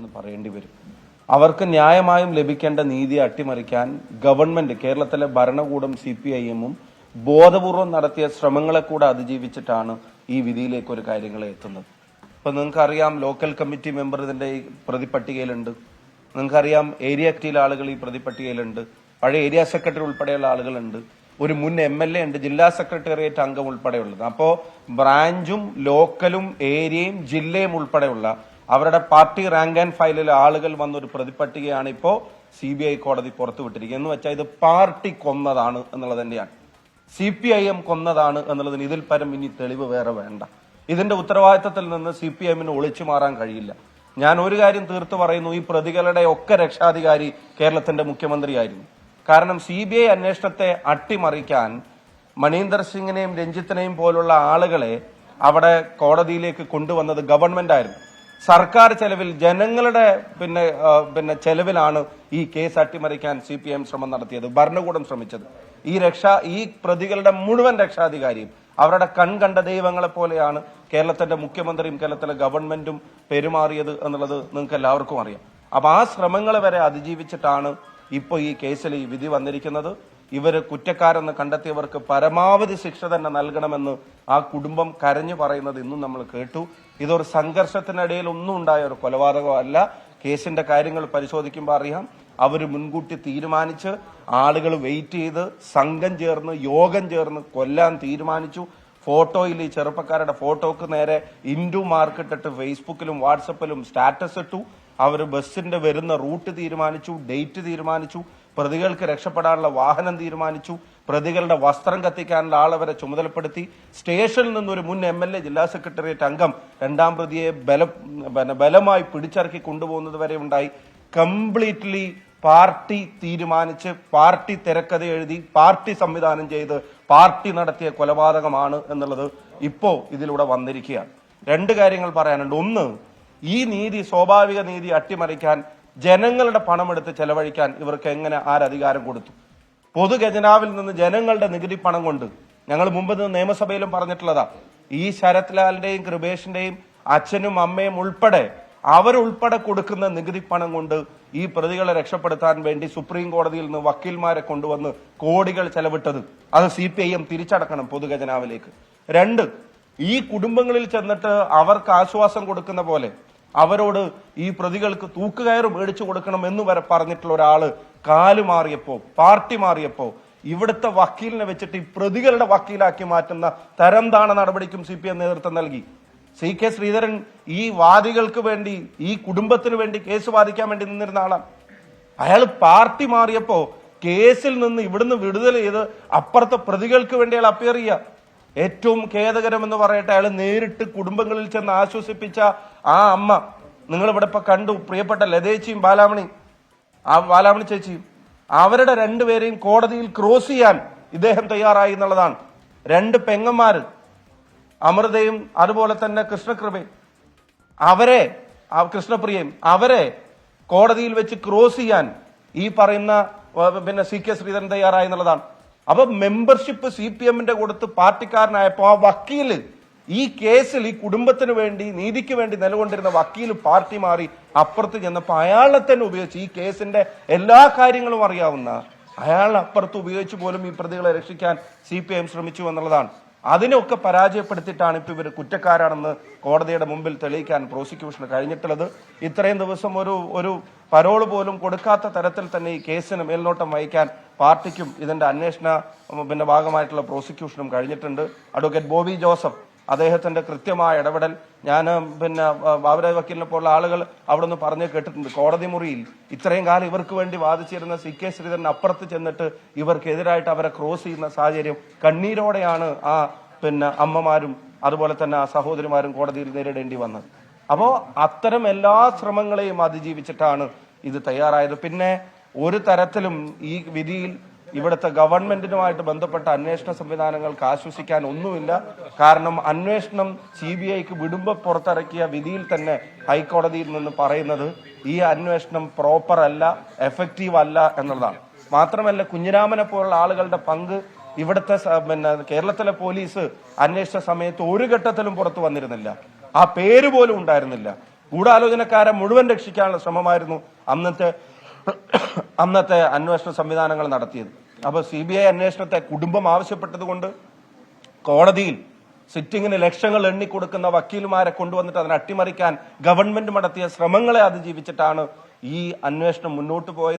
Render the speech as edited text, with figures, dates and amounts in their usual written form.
എന്ന് പറയേണ്ടി വരും. അവർക്ക് ന്യായമായും ലഭിക്കേണ്ട നീതി അട്ടിമറിക്കാൻ ഗവൺമെന്റ്, കേരളത്തിലെ ഭരണകൂടം CPIM-ഉം ബോധപൂർവം നടത്തിയ ശ്രമങ്ങളെ കൂടെ അതിജീവിച്ചിട്ടാണ് ഈ വിധിയിലേക്ക് ഒരു കാര്യങ്ങളെ എത്തുന്നത്. ഇപ്പൊ നിങ്ങൾക്കറിയാം, ലോക്കൽ കമ്മിറ്റി മെമ്പർ ഇതിന്റെ ഈ പ്രതിപട്ടികയിലുണ്ട്. നിങ്ങൾക്കറിയാം, ഏരിയ കമ്മിറ്റിയിലെ ആളുകൾ ഈ പ്രതിപട്ടികയിലുണ്ട്. പഴയ ഏരിയ സെക്രട്ടറി ഉൾപ്പെടെയുള്ള ആളുകളുണ്ട്. ഒരു മുൻ MLA ഉണ്ട്, ജില്ലാ സെക്രട്ടേറിയറ്റ് അംഗം ഉൾപ്പെടെയുള്ളത്. അപ്പോ ബ്രാഞ്ചും ലോക്കലും ഏരിയയും ജില്ലയും ഉൾപ്പെടെയുള്ള അവരുടെ പാർട്ടി റാങ്ക് ആൻഡ് ഫയലിലെ ആളുകൾ വന്നൊരു പ്രതിപട്ടികയാണ് ഇപ്പോ CBI കോടതി പുറത്തുവിട്ടിരിക്കുന്നത്. എന്ന് വെച്ചാൽ ഇത് പാർട്ടി കൊന്നതാണ് എന്നുള്ളത് തന്നെയാണ്. CPIM കൊന്നതാണ് എന്നുള്ളതിന് ഇതിൽ പരം ഇനി തെളിവ് വേറെ വേണ്ട. ഇതിന്റെ ഉത്തരവാദിത്തത്തിൽ നിന്ന് CPIM-ന് ഒളിച്ചു മാറാൻ കഴിയില്ല. ഞാൻ ഒരു കാര്യം തീർത്തു പറയുന്നു, ഈ പ്രതികളുടെ ഒക്കെ രക്ഷാധികാരി കേരളത്തിന്റെ മുഖ്യമന്ത്രിയായിരുന്നു. കാരണം CBI അന്വേഷണത്തെ അട്ടിമറിക്കാൻ മണീന്ദർ സിംഗിനെയും രഞ്ജിത്തിനെയും പോലുള്ള ആളുകളെ അവിടെ കോടതിയിലേക്ക് കൊണ്ടുവന്നത് ഗവൺമെന്റ് ആയിരുന്നു. സർക്കാർ ചെലവിൽ, ജനങ്ങളുടെ പിന്നെ ചെലവിലാണ് ഈ കേസ് അട്ടിമറിക്കാൻ CPIM ശ്രമം നടത്തിയത്, ഭരണകൂടം ശ്രമിച്ചത്. ഈ പ്രതികളുടെ മുഴുവൻ രക്ഷാധികാരിയും അവരുടെ കൺകണ്ട ദൈവങ്ങളെ പോലെയാണ് കേരളത്തിന്റെ മുഖ്യമന്ത്രിയും കേരളത്തിലെ ഗവൺമെന്റും പെരുമാറിയത് എന്നുള്ളത് നിങ്ങൾക്ക് എല്ലാവർക്കും അറിയാം. അപ്പൊ ആ ശ്രമങ്ങളെ വരെ അതിജീവിച്ചിട്ടാണ് ഇപ്പൊ ഈ കേസിൽ ഈ വിധി വന്നിരിക്കുന്നത്. ഇവര് കുറ്റക്കാരെന്ന് കണ്ടെത്തിയവർക്ക് പരമാവധി ശിക്ഷ തന്നെ നൽകണമെന്ന് ആ കുടുംബം കരഞ്ഞു പറയുന്നത് ഇന്നും നമ്മൾ കേട്ടു. ഇതൊരു സംഘർഷത്തിനിടയിൽ ഒന്നും ഉണ്ടായ ഒരു കൊലപാതകമല്ല. കേസിന്റെ കാര്യങ്ങൾ പരിശോധിക്കുമ്പോൾ അറിയാം, അവർ മുൻകൂട്ടി തീരുമാനിച്ച്, ആളുകൾ വെയിറ്റ് ചെയ്ത്, സംഘം ചേർന്ന്, യോഗം ചേർന്ന് കൊല്ലാൻ തീരുമാനിച്ചു. ഫോട്ടോയിൽ ഈ ചെറുപ്പക്കാരുടെ ഫോട്ടോക്ക് നേരെ ഇൻഡു മാർക്കിട്ടിട്ട് ഫേസ്ബുക്കിലും വാട്സപ്പിലും സ്റ്റാറ്റസ് ഇട്ടു. അവർ ബസ്സിന്റെ വരുന്ന റൂട്ട് തീരുമാനിച്ചു, ഡേറ്റ് തീരുമാനിച്ചു, പ്രതികൾക്ക് രക്ഷപ്പെടാനുള്ള വാഹനം തീരുമാനിച്ചു, പ്രതികളുടെ വസ്ത്രം കത്തിക്കാനുള്ള ആളെ വരെ ചുമതലപ്പെടുത്തി. സ്റ്റേഷനിൽ നിന്നൊരു മുൻ MLA, ജില്ലാ സെക്രട്ടേറിയറ്റ് അംഗം രണ്ടാം പ്രതിയെ ബലമായി പിടിച്ചിറക്കി കൊണ്ടുപോകുന്നത് വരെ ഉണ്ടായി. കംപ്ലീറ്റ്ലി പാർട്ടി തീരുമാനിച്ച്, പാർട്ടി തിരക്കഥ എഴുതി, പാർട്ടി സംവിധാനം ചെയ്ത്, പാർട്ടി നടത്തിയ കൊലപാതകമാണ് എന്നുള്ളത് ഇപ്പോ ഇതിലൂടെ വന്നിരിക്കുകയാണ്. രണ്ട് കാര്യങ്ങൾ പറയാനുണ്ട്. ഒന്ന്, ഈ നീതി, സ്വാഭാവിക നീതി അട്ടിമറിക്കാൻ ജനങ്ങളുടെ പണമെടുത്ത് ചെലവഴിക്കാൻ ഇവർക്ക് എങ്ങനെ ആരധികാരം കൊടുത്തു? പൊതു ഖജനാവിൽ നിന്ന് ജനങ്ങളുടെ നികുതി പണം കൊണ്ട്, ഞങ്ങൾ മുമ്പ് നിയമസഭയിലും പറഞ്ഞിട്ടുള്ളതാ, ഈ ശരത് ലാലിന്റെയും കൃപേഷിന്റെയും അച്ഛനും അമ്മയും ഉൾപ്പെടെ അവരുൾപ്പെടെ കൊടുക്കുന്ന നികുതി പണം കൊണ്ട് ഈ പ്രതികളെ രക്ഷപ്പെടുത്താൻ വേണ്ടി സുപ്രീം കോടതിയിൽ നിന്ന് വക്കീൽമാരെ കൊണ്ടുവന്ന് കോടികൾ ചെലവിട്ടത് അത് CPIM തിരിച്ചടക്കണം പൊതുഖജനാവിലേക്ക്. രണ്ട്, ഈ കുടുംബങ്ങളിൽ ചെന്നിട്ട് അവർക്ക് ആശ്വാസം കൊടുക്കുന്ന പോലെ അവരോട് ഈ പ്രതികൾക്ക് തൂക്കുകയറ് മേടിച്ചു കൊടുക്കണം എന്ന് വരെ പറഞ്ഞിട്ടുള്ള ഒരാള് കാല് മാറിയപ്പോ, പാർട്ടി മാറിയപ്പോ ഇവിടുത്തെ വക്കീലിനെ വെച്ചിട്ട് ഈ പ്രതികളുടെ വക്കീലാക്കി മാറ്റുന്ന തരംതാണ നടപടിക്കും CPIM നേതൃത്വം നൽകി. CK ശ്രീധരൻ ഈ വാദികൾക്ക് വേണ്ടി, ഈ കുടുംബത്തിന് വേണ്ടി കേസ് വാദിക്കാൻ വേണ്ടി നിന്നിരുന്ന ആളാണ്. അയാൾ പാർട്ടി മാറിയപ്പോ കേസിൽ നിന്ന് ഇവിടുന്ന് വിടുതൽ ചെയ്ത് അപ്പുറത്തെ പ്രതികൾക്ക് വേണ്ടി അയാൾ അപ്പിയർ ചെയ്യുക. ഏറ്റവും ഖേദകരമെന്ന് പറയട്ടെ, അയാൾ നേരിട്ട് കുടുംബങ്ങളിൽ ചെന്ന് ആശ്വസിപ്പിച്ച ആ അമ്മ നിങ്ങൾ ഇവിടെ ഇപ്പൊ കണ്ടു, പ്രിയപ്പെട്ട ലതേച്ചിയും ബാലാമണി ചേച്ചിയും, അവരുടെ രണ്ടുപേരെയും കോടതിയിൽ ക്രോസ് ചെയ്യാൻ ഇദ്ദേഹം തയ്യാറായി എന്നുള്ളതാണ്. രണ്ട് പെങ്ങന്മാര്, അമൃതയും അതുപോലെ തന്നെ കൃഷ്ണപ്രിയയും, അവരെ കോടതിയിൽ വെച്ച് ക്രോസ് ചെയ്യാൻ ഈ പറയുന്ന CK ശ്രീധരൻ തയ്യാറായി എന്നുള്ളതാണ്. അപ്പൊ മെമ്പർഷിപ്പ് CPM-ന്റെ കൊടുത്ത് പാർട്ടിക്കാരനായപ്പോ ആ വക്കീല് ഈ കേസിൽ, ഈ കുടുംബത്തിന് വേണ്ടി, നീതിക്ക് വേണ്ടി നിലകൊണ്ടിരുന്ന വക്കീല് പാർട്ടി മാറി അപ്പുറത്ത് ചെന്നപ്പോ അയാളെ തന്നെ ഉപയോഗിച്ച്, ഈ കേസിന്റെ എല്ലാ കാര്യങ്ങളും അറിയാവുന്ന അയാളെ അപ്പുറത്ത് ഉപയോഗിച്ച് പോലും ഈ പ്രതികളെ രക്ഷിക്കാൻ CPIM ശ്രമിച്ചു എന്നുള്ളതാണ്. അതിനൊക്കെ പരാജയപ്പെടുത്തിയിട്ടാണ് ഇപ്പൊ ഇവർ കുറ്റക്കാരാണെന്ന് കോടതിയുടെ മുമ്പിൽ തെളിയിക്കാൻ പ്രോസിക്യൂഷന് കഴിഞ്ഞിട്ടുള്ളത്. ഇത്രയും ദിവസം ഒരു പരോള് പോലും കൊടുക്കാത്ത തരത്തിൽ തന്നെ ഈ കേസിന് മേൽനോട്ടം വഹിക്കാൻ പാർട്ടിക്കും ഇതിന്റെ അന്വേഷണ ഭാഗമായിട്ടുള്ള പ്രോസിക്യൂഷനും കഴിഞ്ഞിട്ടുണ്ട്. അഡ്വക്കേറ്റ് ബോബി ജോസഫ്, അദ്ദേഹത്തിന്റെ കൃത്യമായ ഇടപെടൽ, ഞാൻ ബാബുരാജ് വക്കീലിനെ പോലുള്ള ആളുകൾ അവിടെ നിന്ന് പറഞ്ഞു കേട്ടിട്ടുണ്ട്. കോടതി മുറിയിൽ ഇത്രയും കാലം ഇവർക്ക് വേണ്ടി വാദിച്ചിരുന്ന CK ശ്രീധരൻ അപ്പുറത്ത് ചെന്നിട്ട് ഇവർക്കെതിരായിട്ട് അവരെ ക്രോസ് ചെയ്യുന്ന സാഹചര്യം കണ്ണീരോടെയാണ് ആ അമ്മമാരും അതുപോലെ തന്നെ ആ സഹോദരിമാരും കോടതിയിൽ നേരിടേണ്ടി വന്നത്. അപ്പോ അത്തരം എല്ലാ ശ്രമങ്ങളെയും അതിജീവിച്ചിട്ടാണ് ഇത് തയ്യാറായത്. പിന്നെ ഒരു തരത്തിലും ഈ വിധിയിൽ ഇവിടുത്തെ ഗവൺമെന്റിനുമായിട്ട് ബന്ധപ്പെട്ട അന്വേഷണ സംവിധാനങ്ങൾക്ക് ആശ്വസിക്കാൻ ഒന്നുമില്ല. കാരണം അന്വേഷണം CBIക്ക് വിടുമ്പോ പുറത്തിറക്കിയ വിധിയിൽ തന്നെ ഹൈക്കോടതിയിൽ നിന്ന് പറയുന്നത് ഈ അന്വേഷണം പ്രോപ്പർ അല്ല, എഫക്റ്റീവ് അല്ല എന്നുള്ളതാണ്. മാത്രമല്ല, കുഞ്ഞിരാമനെ പോലുള്ള ആളുകളുടെ പങ്ക് ഇവിടുത്തെ കേരളത്തിലെ പോലീസ് അന്വേഷിച്ച സമയത്ത് ഒരു ഘട്ടത്തിലും പുറത്തു വന്നിരുന്നില്ല. ആ പേര് പോലും ഉണ്ടായിരുന്നില്ല. ഗൂഢാലോചനക്കാരെ മുഴുവൻ രക്ഷിക്കാനുള്ള ശ്രമമായിരുന്നു അന്നത്തെ അന്വേഷണ സംവിധാനങ്ങൾ നടത്തിയത്. അപ്പൊ CBI അന്വേഷണത്തെ കുടുംബം ആവശ്യപ്പെട്ടതുകൊണ്ട് കോടതിയിൽ സിറ്റിംഗിന് ലക്ഷങ്ങൾ എണ്ണിക്കൊടുക്കുന്ന വക്കീലുമാരെ കൊണ്ടുവന്നിട്ട് അതിനെ അട്ടിമറിക്കാൻ ഗവൺമെന്റ് നടത്തിയ ശ്രമങ്ങളെ അതിജീവിച്ചിട്ടാണ് ഈ അന്വേഷണം മുന്നോട്ട് പോയത്.